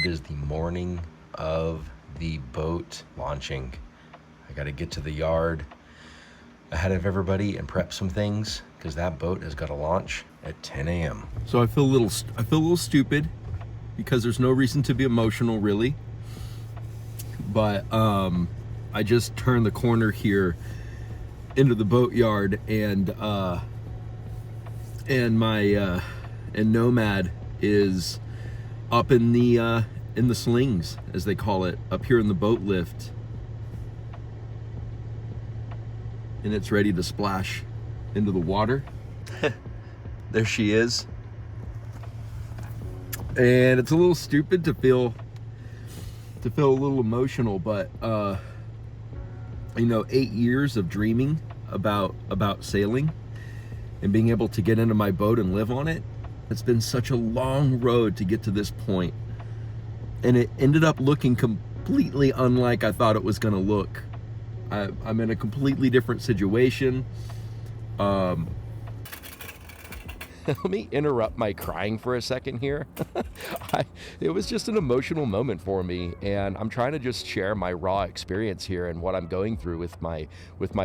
It is the morning of the boat launching. I got to get to the yard ahead of everybody and prep some things because that boat has got to launch at 10 a.m. So I feel a little stupid because there's no reason to be emotional really. But I just turned the corner here into the Boatyard and Nomad is up in the slings, as they call it, up here in the boat lift. And it's ready to splash into the water. There she is. And it's a little stupid to feel a little emotional, but 8 years of dreaming about sailing and being able to get into my boat and live on it. It's been such a long road to get to this point. And it ended up looking completely unlike I thought it was gonna look. I'm in a completely different situation. Let me interrupt my crying for a second here. It was just an emotional moment for me, and I'm trying to just share my raw experience here and what I'm going through with my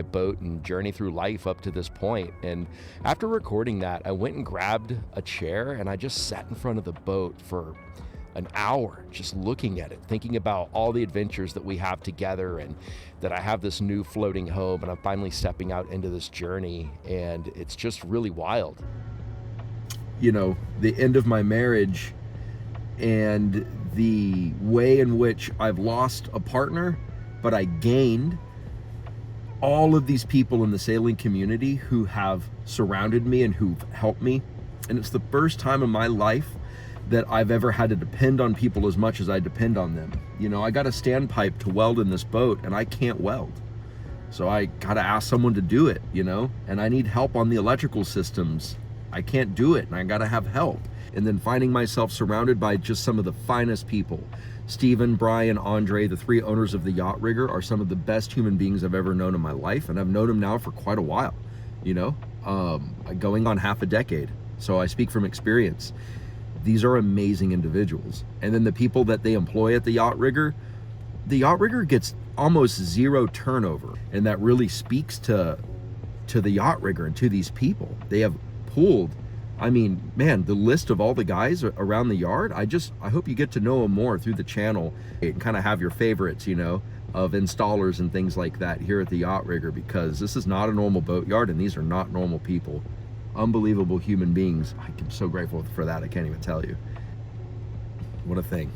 boat and journey through life up to this point. And after recording that, I went and grabbed a chair and I just sat in front of the boat for an hour just looking at it, thinking about all the adventures that we have together and that I have this new floating home and I'm finally stepping out into this journey, and it's just really wild. The end of my marriage and the way in which I've lost a partner, but I gained all of these people in the sailing community who have surrounded me and who've helped me. And it's the first time in my life that I've ever had to depend on people as much as I depend on them. I got a standpipe to weld in this boat and I can't weld. So I gotta ask someone to do it, and I need help on the electrical systems. I can't do it and I gotta have help. And then finding myself surrounded by just some of the finest people. Stephen, Brian, Andre, the three owners of the Yacht Rigger, are some of the best human beings I've ever known in my life. And I've known them now for quite a while, going on half a decade. So I speak from experience. These are amazing individuals. And then the people that they employ at the Yacht Rigger gets almost zero turnover. And that really speaks to the Yacht Rigger and to these people. They have pulled, the list of all the guys around the yard, I hope you get to know them more through the channel and kind of have your favorites, of installers and things like that here at the Yacht Rigger, because this is not a normal boatyard and these are not normal people. Unbelievable human beings. I'm so grateful for that. I can't even tell you. What a thing.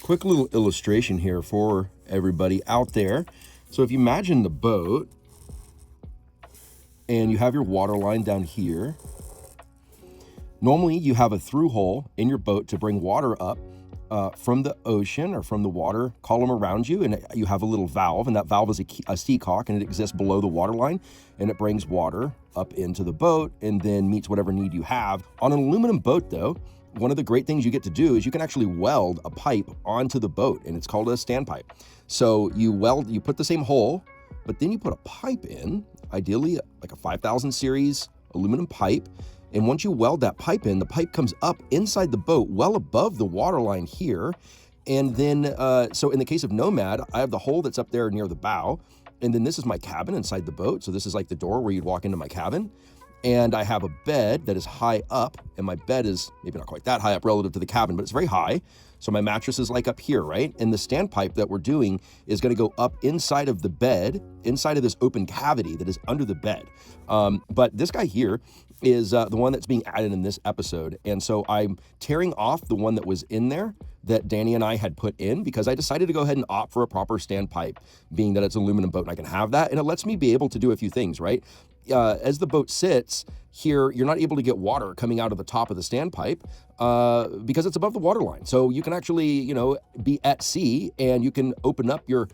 Quick little illustration here for everybody out there. So if you imagine the boat and you have your water line down here, normally you have a through hole in your boat to bring water up from the ocean or from the water column around you, and you have a little valve, and that valve is a seacock, and it exists below the water line, and it brings water up into the boat and then meets whatever need you have. On an aluminum boat though, one of the great things you get to do is you can actually weld a pipe onto the boat, and it's called a standpipe. So you put the same hole, but then you put a pipe in, ideally like a 5000 series aluminum pipe. And once you weld that pipe in, the pipe comes up inside the boat, well above the water line here. And then, so in the case of Nomad, I have the hole that's up there near the bow. And then this is my cabin inside the boat. So this is like the door where you'd walk into my cabin. And I have a bed that is high up, and my bed is maybe not quite that high up relative to the cabin, but it's very high. So my mattress is like up here, right? And the standpipe that we're doing is gonna go up inside of the bed, inside of this open cavity that is under the bed. But this guy here is the one that's being added in this episode. And so I'm tearing off the one that was in there that Danny and I had put in, because I decided to go ahead and opt for a proper standpipe, being that it's an aluminum boat and I can have that. And it lets me be able to do a few things, right? As the boat sits here, you're not able to get water coming out of the top of the standpipe because it's above the water line. So you can actually, be at sea, and you can open up your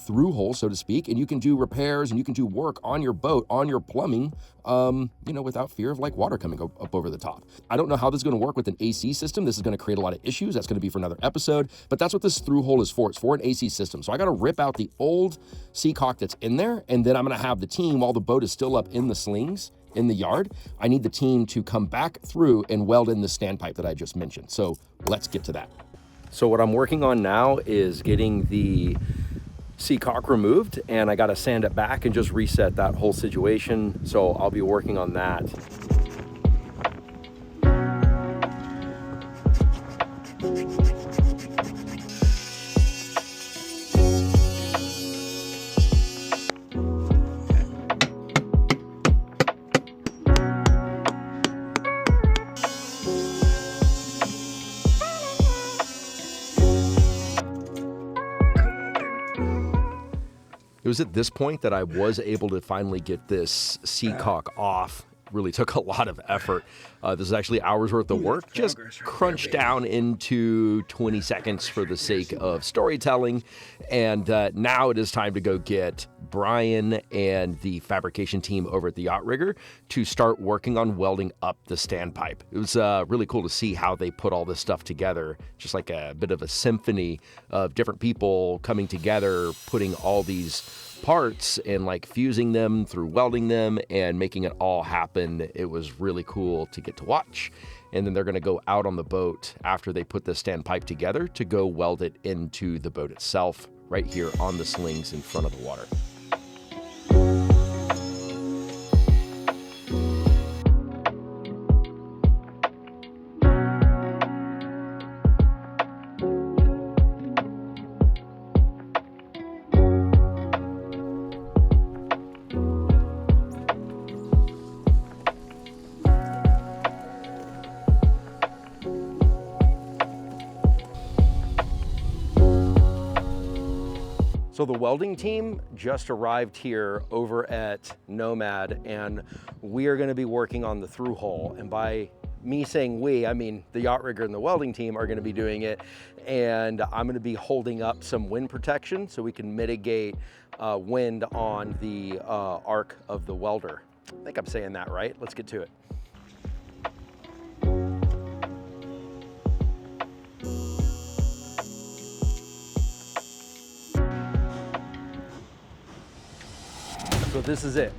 through hole, so to speak, and you can do repairs and you can do work on your boat, on your plumbing, without fear of like water coming up over the top. I don't know how this is going to work with an AC system. This is going to create a lot of issues. That's going to be for another episode, but that's what this through hole is for. It's for an AC system. So I got to rip out the old seacock that's in there, and then I'm going to have the team, while the boat is still up in the slings in the yard, I need the team to come back through and weld in the standpipe that I just mentioned. So let's get to that. So what I'm working on now is getting the seacock removed, and I got to sand it back and just reset that whole situation. So I'll be working on that. It was at this point that I was able to finally get this seacock off. Really took a lot of effort. This is actually hours worth of work, just crunched down into 20 seconds for the sake of storytelling. And now it is time to go get Brian and the fabrication team over at the Yacht Rigger to start working on welding up the standpipe. It was really cool to see how they put all this stuff together, just like a bit of a symphony of different people coming together, putting all these parts and like fusing them through welding them and making it all happen. It was really cool to get to watch. And then they're going to go out on the boat after they put the standpipe together to go weld it into the boat itself right here on the slings in front of the water. So the welding team just arrived here over at Nomad, and we are going to be working on the through hole. And by me saying we, I mean the Yacht Rigger and the welding team are going to be doing it. And I'm going to be holding up some wind protection so we can mitigate wind on the arc of the welder. I think I'm saying that right. Let's get to it. So this is it.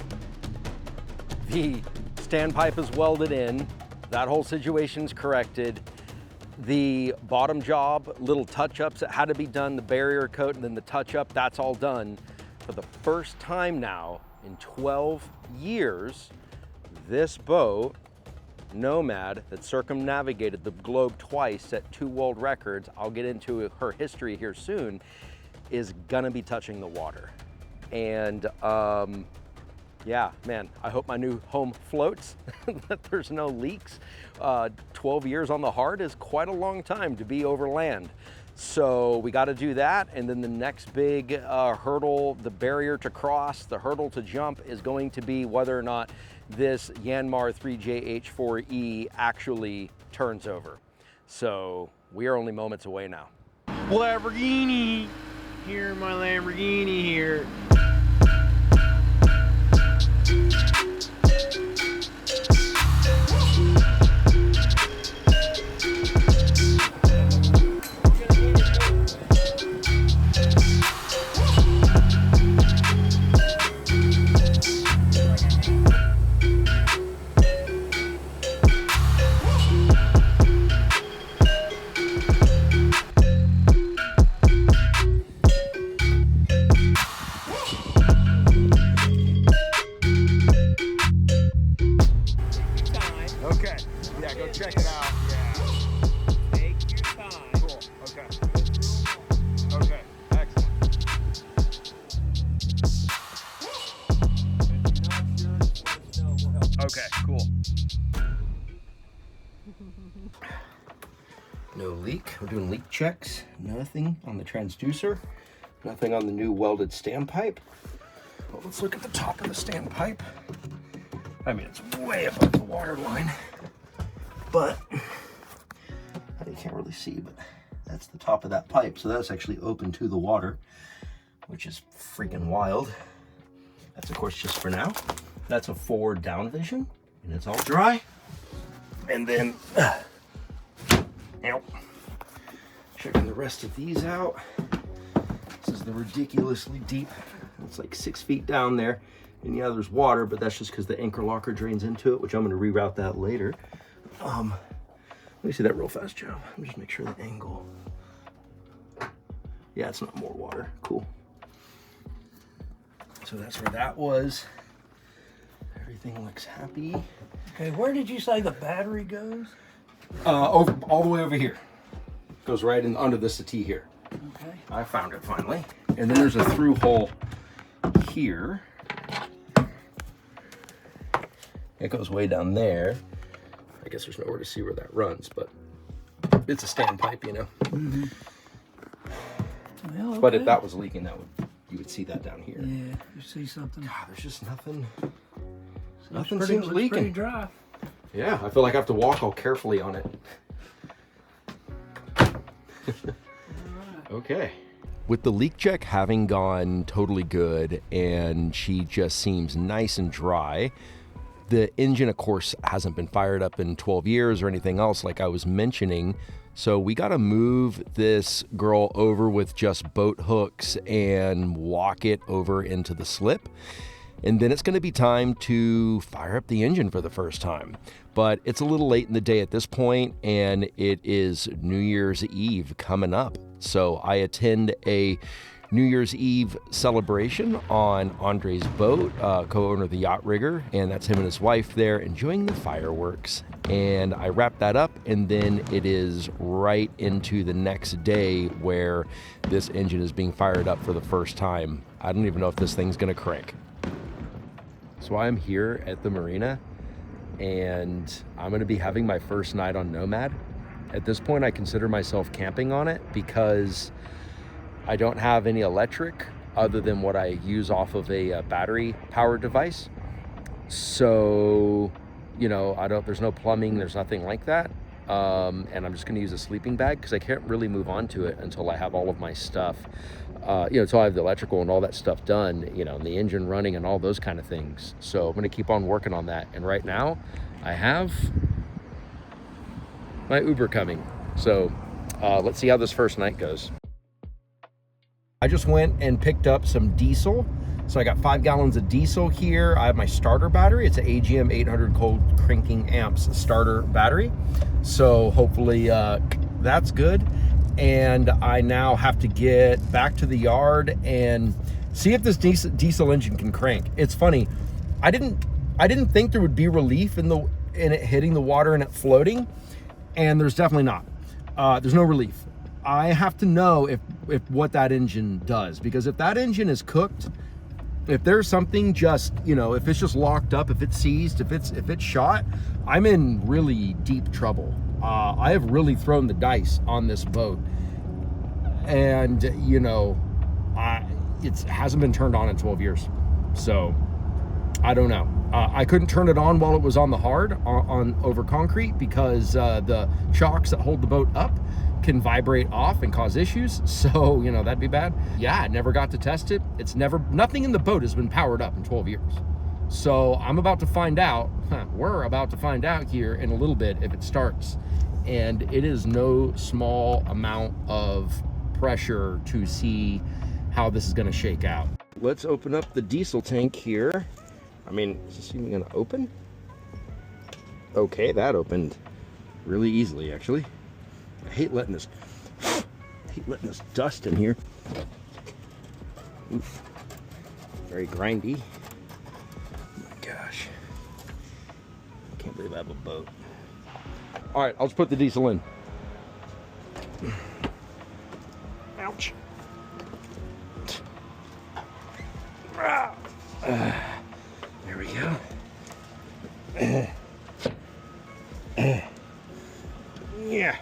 The standpipe is welded in. That whole situation's corrected. The bottom job, little touch-ups that had to be done, the barrier coat and then the touch-up, that's all done. For the first time now in 12 years, this boat, Nomad, that circumnavigated the globe twice, set 2 world records, I'll get into her history here soon, is gonna be touching the water. And yeah, man, I hope my new home floats, that there's no leaks. 12 years on the hard is quite a long time to be over land. So we got to do that. And then the next big hurdle, the barrier to cross, the hurdle to jump is going to be whether or not this Yanmar 3JH4E actually turns over. So we are only moments away now. Lamborghini, here my Lamborghini here. No leak. We're doing leak checks. Nothing on the transducer. Nothing on the new welded standpipe. Well, let's look at the top of the standpipe. I mean, it's way above the water line, but you can't really see, but that's the top of that pipe. So that's actually open to the water, which is freaking wild. That's of course just for now. That's a forward down vision, and it's all dry. And then, checking the rest of these out. This is the ridiculously deep. It's like 6 feet down there. And yeah, there's water, but that's just because the anchor locker drains into it, which I'm going to reroute that later. Let me see that real fast, Joe. Let me just make sure the angle Yeah, it's not more water. Cool. So that's where that was. Everything looks happy. Okay, where did you say the battery goes? Over, all the way over here. Goes right in under the settee here. Okay. I found it finally. And then there's a through hole here. It goes way down there. I guess there's nowhere to see where that runs, but it's a standpipe, you know. Mm-hmm. Well, okay. But if that was leaking, you would see that down here. Yeah, you see something. God, there's just nothing. Looks Nothing pretty, seems looks leaking. pretty dry. Yeah, I feel like I have to walk all carefully on it. Okay. With the leak check having gone totally good and she just seems nice and dry, the engine, of course, hasn't been fired up in 12 years or anything else like I was mentioning. So we got to move this girl over with just boat hooks and walk it over into the slip. And then it's going to be time to fire up the engine for the first time. But it's a little late in the day at this point, and it is New Year's Eve coming up. So I attend a New Year's Eve celebration on Andre's boat, co-owner of the Yacht Rigger, and that's him and his wife there enjoying the fireworks. And I wrap that up, and then it is right into the next day where this engine is being fired up for the first time. I don't even know if this thing's going to crank. So I'm here at the marina, and I'm going to be having my first night on Nomad. At this point, I consider myself camping on it because I don't have any electric other than what I use off of a battery powered device. So, you know, there's no plumbing, there's nothing like that. And I'm just going to use a sleeping bag because I can't really move on to it until I have all of my stuff, until I have the electrical and all that stuff done, and the engine running and all those kind of things. So I'm going to keep on working on that. And right now I have my Uber coming. So let's see how this first night goes. I just went and picked up some diesel. So I got 5 gallons of diesel here. I have my starter battery. It's an AGM 800 cold cranking amps starter battery. So hopefully that's good. And I now have to get back to the yard and see if this diesel engine can crank. It's funny. I didn't think there would be relief in it hitting the water and it floating. And there's definitely not. There's no relief. I have to know if what that engine does, because if that engine is cooked, if there's something just, if it's just locked up, if it's seized, if it's shot, I'm in really deep trouble. I have really thrown the dice on this boat, and it hasn't been turned on in 12 years. So I don't know. I couldn't turn it on while it was on the hard on over concrete because the chocks that hold the boat up can vibrate off and cause issues. So, that'd be bad. Yeah, I never got to test it. Nothing in the boat has been powered up in 12 years. So I'm about to find out, we're about to find out here in a little bit if it starts. And it is no small amount of pressure to see how this is gonna shake out. Let's open up the diesel tank here. Is this even gonna open? Okay, that opened really easily, actually. I hate letting this dust in here. Oof. Very grindy. Oh my gosh. Can't believe I have a boat. All right, I'll just put the diesel in. Ouch. There we go. Yeah.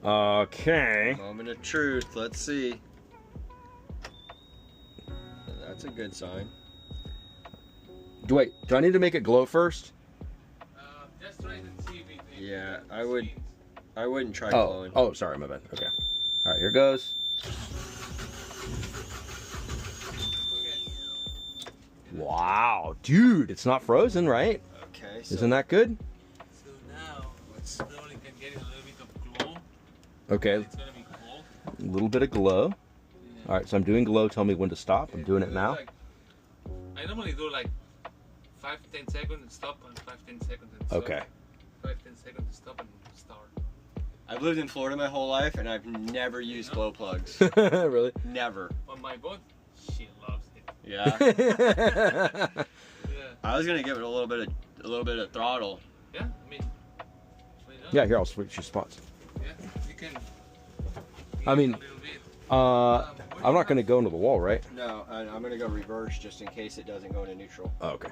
Okay. Moment of truth. Let's see. That's a good sign. Do I need to make it glow first? Just try to see if it. Yeah, I wouldn't try glowing. Oh, sorry, my bad. Okay. All right, here goes. Wow, dude, it's not frozen, right? Okay. So Isn't that good? So now, it's probably can get a little bit of glow. Okay, It's gonna be cold. a little bit of glow. Yeah. All right, so I'm doing glow. Tell me when to stop. I'm doing it now. I normally do like 5-10 seconds and stop, and 5-10 seconds and stop. Okay. 5-10 seconds to stop and start. I've lived in Florida my whole life, and I've never used glow plugs. Really? Never. On my boat, she loves it. Yeah. Yeah. I was gonna give it a little bit of throttle. Yeah. I mean. why not? Yeah, here, I'll switch your spots. Yeah. You can. I mean, a little bit. I'm not going to go into the wall, right? No, I'm gonna go reverse just in case it doesn't go into neutral. Oh, okay.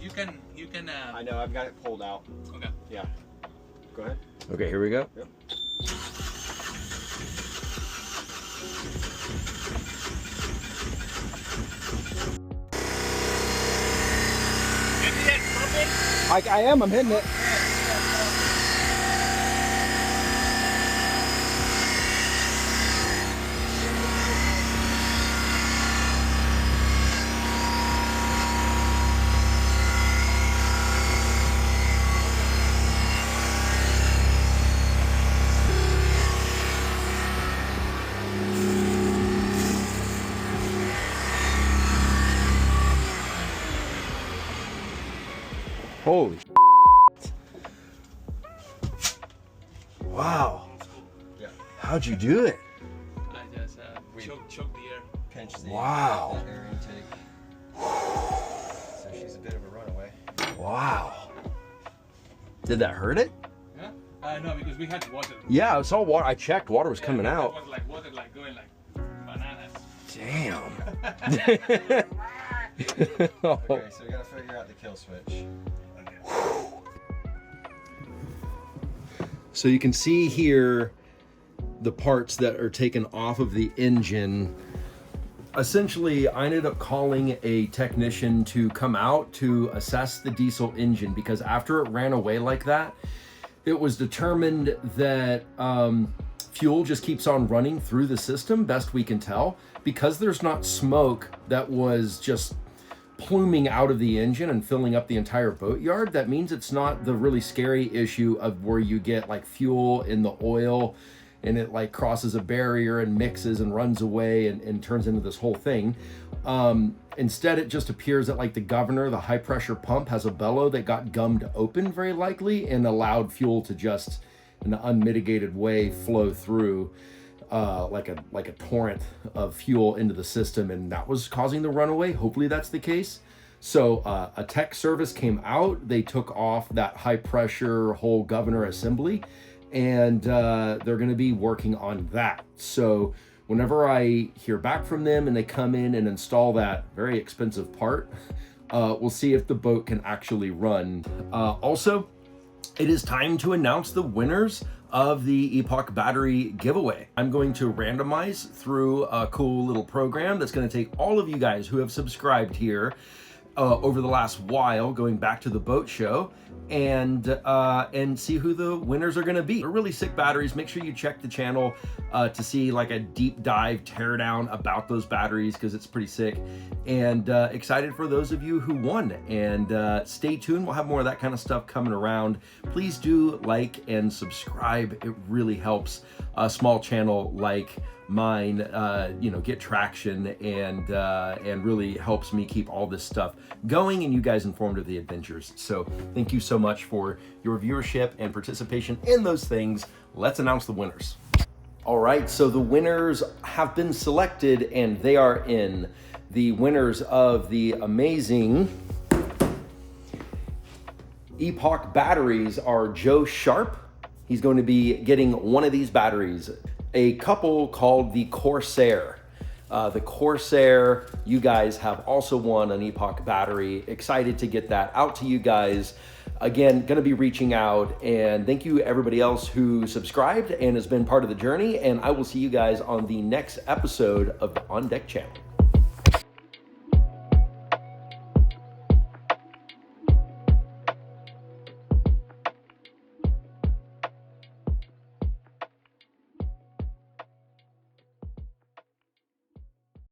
You can. I know, I've got it pulled out. Okay. Yeah. Go ahead. Okay, here we go. Yep. I am, I'm hitting it. Holy wow. Yeah. How'd you do it? I just choke the air. Pinch the Wow. air intake. So she's a bit of a runaway. Wow. Did that hurt it? Yeah. No, because we had water. Yeah, I saw water. I checked. Water was Yeah, coming it out. was like water, like going like bananas. Damn. Okay, so we gotta figure out the kill switch. So you can see here the parts that are taken off of the engine. Essentially, I ended up calling a technician to come out to assess the diesel engine because after it ran away like that, it was determined that fuel just keeps on running through the system, best we can tell. Because there's not smoke that was just pluming out of the engine and filling up the entire boatyard, that means it's not the really scary issue of where you get like fuel in the oil and it like crosses a barrier and mixes and runs away and turns into this whole thing. Instead, it just appears that like the governor, the high pressure pump, has a bellow that got gummed open very likely and allowed fuel to just in an unmitigated way flow through like a torrent of fuel into the system, and that was causing the runaway. Hopefully that's the case. So a tech service came out, they took off that high pressure whole governor assembly, and they're gonna be working on that. So whenever I hear back from them and they come in and install that very expensive part, we'll see if the boat can actually run. Also, it is time to announce the winners of the Epoch battery giveaway. I'm going to randomize through a cool little program that's going to take all of you guys who have subscribed here over the last while, going back to the boat show, and see who the winners are going to be. They're really sick batteries. Make sure you check the channel to see like a deep dive teardown about those batteries because it's pretty sick. And excited for those of you who won. And stay tuned. We'll have more of that kind of stuff coming around. Please do like and subscribe. It really helps a small channel like mine, get traction and really helps me keep all this stuff going and you guys informed of the adventures. So thank you so much for your viewership and participation in those things. Let's announce the winners. All right, so the winners have been selected and they are in. The winners of the amazing Epoch batteries are Joe Sharp. He's going to be getting one of these batteries. A couple called the Corsair. The Corsair, you guys have also won an Epoch battery. Excited to get that out to you guys. Again, gonna be reaching out, and thank you everybody else who subscribed and has been part of the journey, and I will see you guys on the next episode of the On Deck channel.